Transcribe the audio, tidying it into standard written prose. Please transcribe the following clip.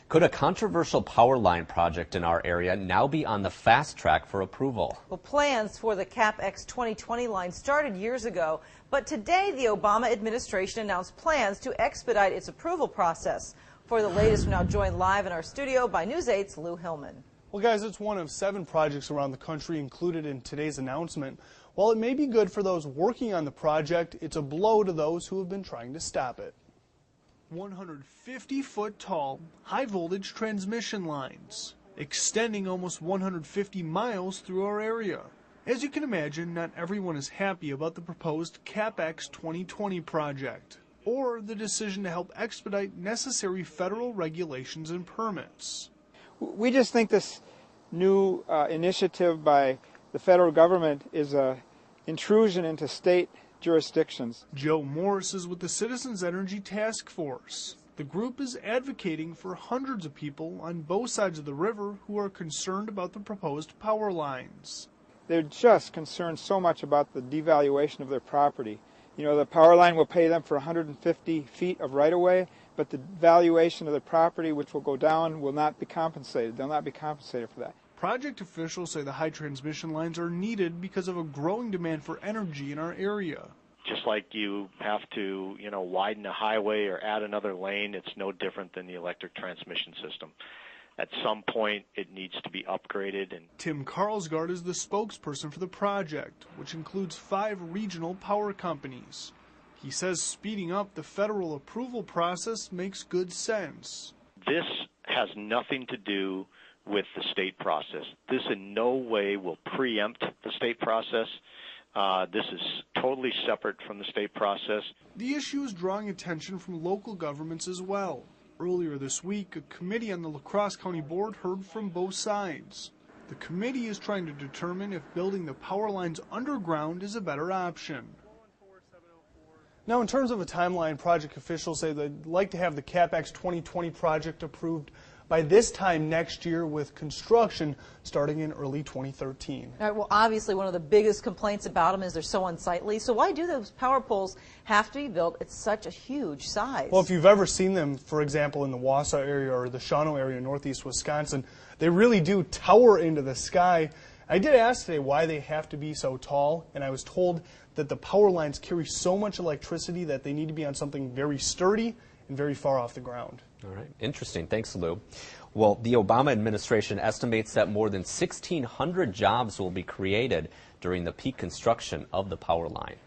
Could a controversial power line project in our area now be on the fast track for approval? Well, plans for the CapX2020 line started years ago, but today the Obama administration announced plans to expedite its approval process. For the latest, we're now joined live in our studio by News 8's Lou Hillman. Well, guys, it's one of 7 projects around the country included in today's announcement. While it may be good for those working on the project, it's a blow to those who have been trying to stop it. 150-foot tall, high-voltage transmission lines, extending almost 150 miles through our area. As you can imagine, not everyone is happy about the proposed CapX2020 project, or the decision to help expedite necessary federal regulations and permits. We just think this new initiative by the federal government is an intrusion into state jurisdictions. Joe Morris is with the Citizens Energy Task Force. The group is advocating for hundreds of people on both sides of the river who are concerned about the proposed power lines. They're just concerned so much about the devaluation of their property. You know, the power line will pay them for 150 feet of right-of-way, but the valuation of the property, which will go down, will not be compensated. They'll not be compensated for that. Project officials say the high transmission lines are needed because of a growing demand for energy in our area. Just like you have to, widen a highway or add another lane, it's no different than the electric transmission system. At some point, it needs to be upgraded. And Tim Carlsgaard is the spokesperson for the project, which includes 5 regional power companies. He says speeding up the federal approval process makes good sense. This has nothing to do with the state process. This in no way will preempt the state process. This is totally separate from the state process. The issue is drawing attention from local governments as well. Earlier this week, a committee on the La Crosse County Board heard from both sides. The committee is trying to determine if building the power lines underground is a better option. Now, in terms of a timeline, project officials say they'd like to have the CapX2020 project approved by this time next year, with construction starting in early 2013. All right, well, obviously one of the biggest complaints about them is they're so unsightly. So why do those power poles have to be built at such a huge size? Well, if you've ever seen them, for example, in the Wausau area or the Shawano area in northeast Wisconsin, they really do tower into the sky. I did ask today why they have to be so tall, and I was told that the power lines carry so much electricity that they need to be on something very sturdy and very far off the ground. All right, interesting. Thanks, Lou. Well, the Obama administration estimates that more than 1,600 jobs will be created during the peak construction of the power line.